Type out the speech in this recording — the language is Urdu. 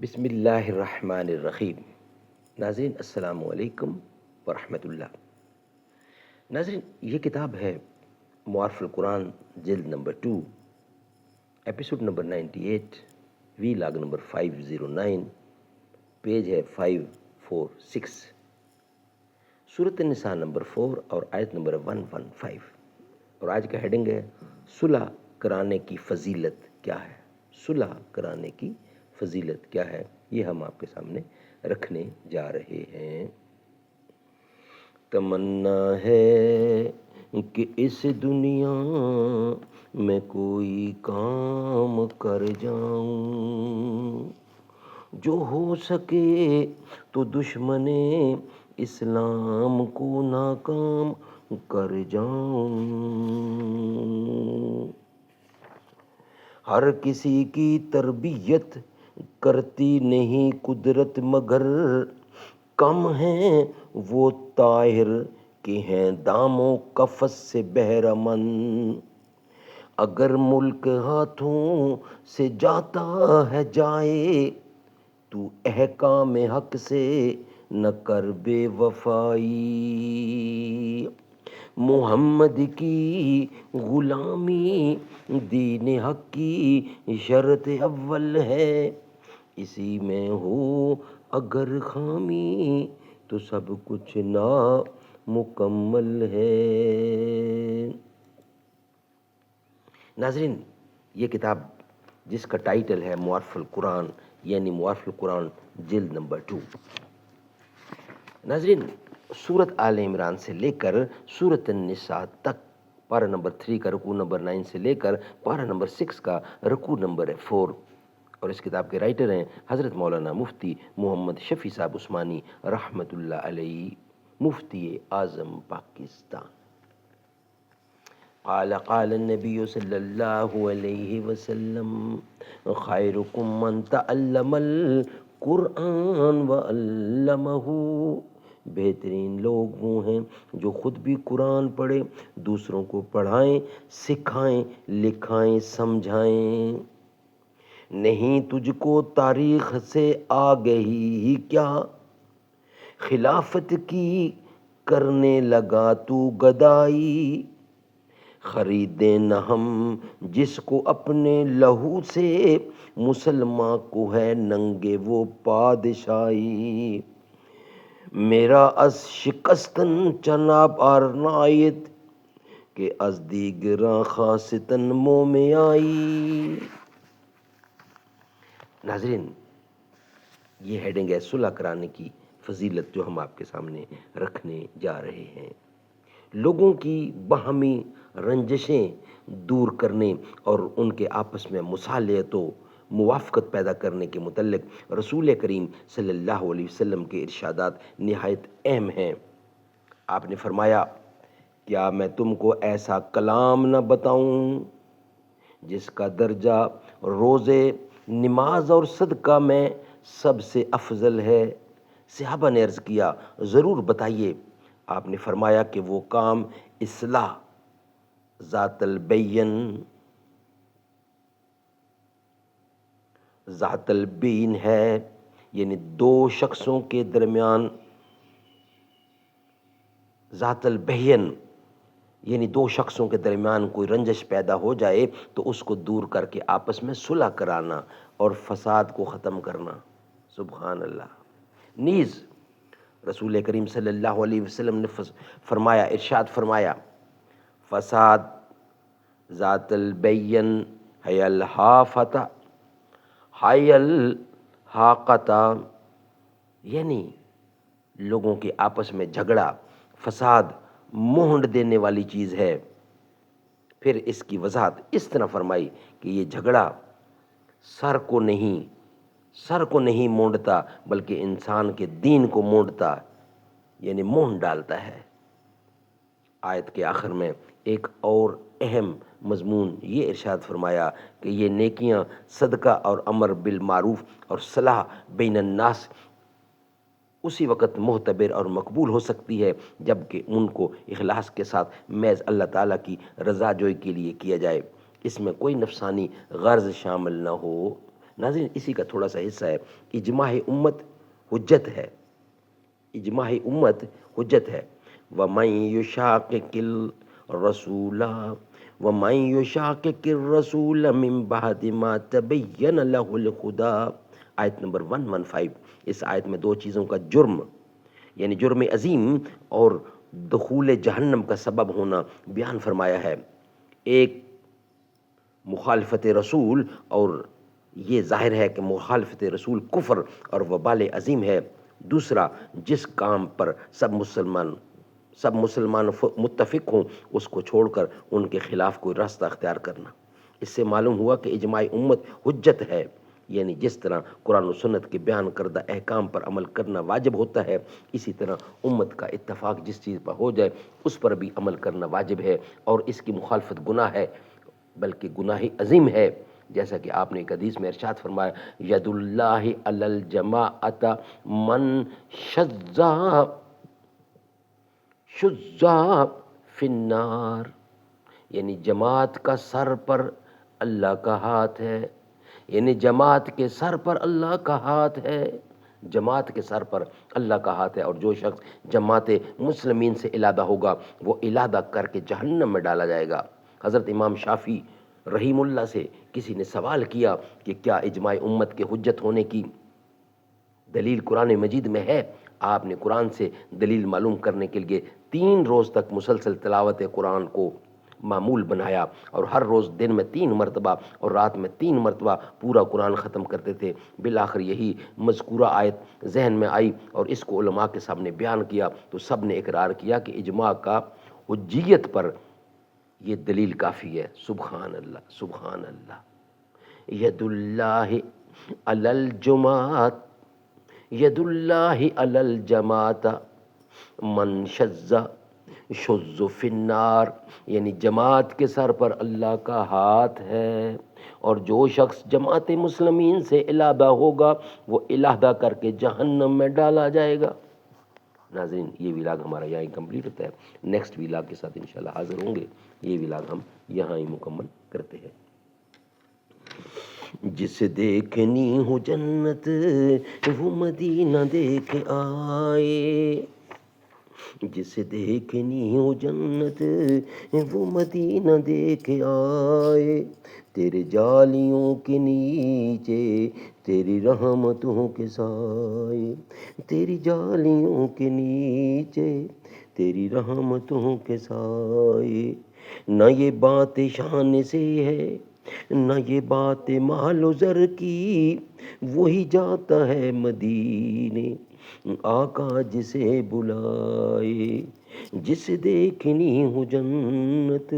بسم اللہ الرحمن الرحیم۔ ناظرین السلام علیکم ورحمۃ اللہ۔ ناظرین یہ کتاب ہے معارف القرآن جلد نمبر 2، ایپیسوڈ نمبر 98، وی لاگ نمبر 509، پیج ہے 546، سورۃ النساء نمبر 4 اور آیت نمبر 115، اور آج کا ہیڈنگ ہے صلح کرانے کی فضیلت کیا ہے۔ صلح کرانے کی فضیلت کیا ہے، یہ ہم آپ کے سامنے رکھنے جا رہے ہیں۔ تمنا ہے کہ اس دنیا میں کوئی کام کر جاؤں، جو ہو سکے تو دشمن اسلام کو ناکام کر جاؤں۔ ہر کسی کی تربیت کرتی نہیں قدرت، مگر کم ہیں وہ طاہر کہ ہیں دام و کفس سے بہرمند۔ اگر ملک ہاتھوں سے جاتا ہے جائے، تو احکام حق سے نہ کر بے وفائی۔ محمد کی غلامی دین حق کی شرط اول ہے، اسی میں ہو اگر خامی تو سب کچھ نامکمل ہے۔ ناظرین یہ کتاب جس کا ٹائٹل ہے معارف القرآن، یعنی معارف القرآن جلد نمبر 2۔ ناظرین سورت آل عمران سے لے کر سورت النساء تک پارہ نمبر 3 کا رکوع نمبر 9 سے لے کر پارہ نمبر 6 کا رکوع نمبر 4، اور اس کتاب کے رائٹر ہیں حضرت مولانا مفتی محمد شفیع صاحب عثمانی رحمۃ اللہ علیہ، مفتی اعظم پاکستان۔ قال النبی صلی اللہ علیہ وسلم خیرکم من تعلم القرآن وعلمہ۔ بہترین لوگ وہ ہیں جو خود بھی قرآن پڑھیں، دوسروں کو پڑھائیں، سکھائیں، لکھائیں، سمجھائیں۔ نہیں تجھ کو تاریخ سے آگہی ہی کیا، خلافت کی کرنے لگا تو گدائی۔ خریدیں نہ ہم جس کو اپنے لہو سے، مسلمان کو ہے ننگے وہ پادشاہی۔ میرا از شکستن چناب آرنایت، کہ از دیگراں خاصتاً مومے آئی۔ ناظرین یہ ہیڈنگ ہے صلح کرانے کی فضیلت، جو ہم آپ کے سامنے رکھنے جا رہے ہیں۔ لوگوں کی باہمی رنجشیں دور کرنے اور ان کے آپس میں مصالحت و موافقت پیدا کرنے کے متعلق رسول کریم صلی اللہ علیہ وسلم کے ارشادات نہایت اہم ہیں۔ آپ نے فرمایا، کیا میں تم کو ایسا کلام نہ بتاؤں جس کا درجہ روزے، نماز اور صدقہ میں سب سے افضل ہے؟ صحابہ نے عرض کیا، ضرور بتائیے۔ آپ نے فرمایا کہ وہ کام اصلاح ذات البین ہے، یعنی دو شخصوں کے درمیان، ذات البین یعنی دو شخصوں کے درمیان کوئی رنجش پیدا ہو جائے تو اس کو دور کر کے آپس میں صلح کرانا اور فساد کو ختم کرنا۔ سبحان اللہ۔ نیز رسول کریم صلی اللہ علیہ وسلم نے فرمایا، ارشاد فرمایا، فساد ذات البین ہے الحافتہ ہے الحاقتہ، یعنی لوگوں کے آپس میں جھگڑا، فساد مونڈ دینے والی چیز ہے۔ پھر اس کی وضاحت اس طرح فرمائی کہ یہ جھگڑا سر کو نہیں مونڈتا، بلکہ انسان کے دین کو مونڈتا، یعنی مونڈ ڈالتا ہے۔ آیت کے آخر میں ایک اور اہم مضمون یہ ارشاد فرمایا کہ یہ نیکیاں، صدقہ اور امر بالمعروف اور صلاح بین الناس اسی وقت معتبر اور مقبول ہو سکتی ہے جب کہ ان کو اخلاص کے ساتھ محض اللہ تعالیٰ کی رضا جوئی کے لیے کیا جائے، اس میں کوئی نفسانی غرض شامل نہ ہو۔ ناظرین اسی کا تھوڑا سا حصہ ہے، اجماع امت حجت ہے، اجماع امت حجت ہے۔ وَمَن يُشَاقِقِ الرَّسُولَ وَمَن يُشَاقِقِ الرَّسُولَ مِن بَعْدِ مَا تَبَيَّنَ لَهُ الْهُدَىٰ، آیت نمبر 115۔ اس آیت میں دو چیزوں کا جرم، یعنی جرم عظیم اور دخول جہنم کا سبب ہونا بیان فرمایا ہے۔ ایک مخالفت رسول، اور یہ ظاہر ہے کہ مخالفت رسول کفر اور وبال عظیم ہے۔ دوسرا، جس کام پر سب مسلمان متفق ہوں اس کو چھوڑ کر ان کے خلاف کوئی راستہ اختیار کرنا۔ اس سے معلوم ہوا کہ اجماع امت حجت ہے، یعنی جس طرح قرآن و سنت کے بیان کردہ احکام پر عمل کرنا واجب ہوتا ہے، اسی طرح امت کا اتفاق جس چیز پر ہو جائے اس پر بھی عمل کرنا واجب ہے، اور اس کی مخالفت گناہ ہے، بلکہ گناہ عظیم ہے۔ جیسا کہ آپ نے ایک حدیث میں ارشاد فرمایا، ید اللہ علی الجماعۃ من شذ فی النار، یعنی جماعت کا سر پر اللہ کا ہاتھ ہے، یعنی جماعت کے سر پر اللہ کا ہاتھ ہے، جماعت کے سر پر اللہ کا ہاتھ ہے، اور جو شخص جماعت مسلمین سے علادہ ہوگا وہ علادہ کر کے جہنم میں ڈالا جائے گا۔ حضرت امام شافعی رحیم اللہ سے کسی نے سوال کیا کہ کیا اجماع امت کے حجت ہونے کی دلیل قرآن مجید میں ہے؟ آپ نے قرآن سے دلیل معلوم کرنے کے لیے 3 روز تک مسلسل تلاوت قرآن کو معمول بنایا، اور ہر روز دن میں 3 مرتبہ اور رات میں 3 مرتبہ پورا قرآن ختم کرتے تھے۔ بالآخر یہی مذکورہ آیت ذہن میں آئی اور اس کو علماء کے سامنے بیان کیا تو سب نے اقرار کیا کہ اجماع کا حجیت پر یہ دلیل کافی ہے۔ سبحان اللہ، سبحان اللہ۔ ید اللہ علی الجماعت، ید اللہ علی الجماعت من شذ فی النار، یعنی جماعت کے سر پر اللہ کا ہاتھ ہے، اور جو شخص جماعت مسلمین سے علادہ ہوگا وہ علادہ کر کے جہنم میں ڈالا جائے گا۔ ناظرین یہ ولاگ ہمارا یہاں ہی کمپلیٹ ہوتا ہے، نیکسٹ ولاگ کے ساتھ انشاءاللہ حاضر ہوں گے۔ یہ ولاگ ہم یہاں ہی مکمل کرتے ہیں۔ جسے دیکھنی ہو جنت وہ مدینہ دیکھ آئے، جسے دیکھنی ہو جنت وہ مدینہ دیکھ آئے، تیرے جالیوں کے نیچے تیری رحمتوں کے سائے، تیری جالیوں کے نیچے تیری رحمتوں کے سائے۔ نہ یہ بات شان سے ہے نہ یہ بات مال و زر کی، وہی جاتا ہے مدینے آقا جسے بلائے، جسے دیکھنی ہو جنت۔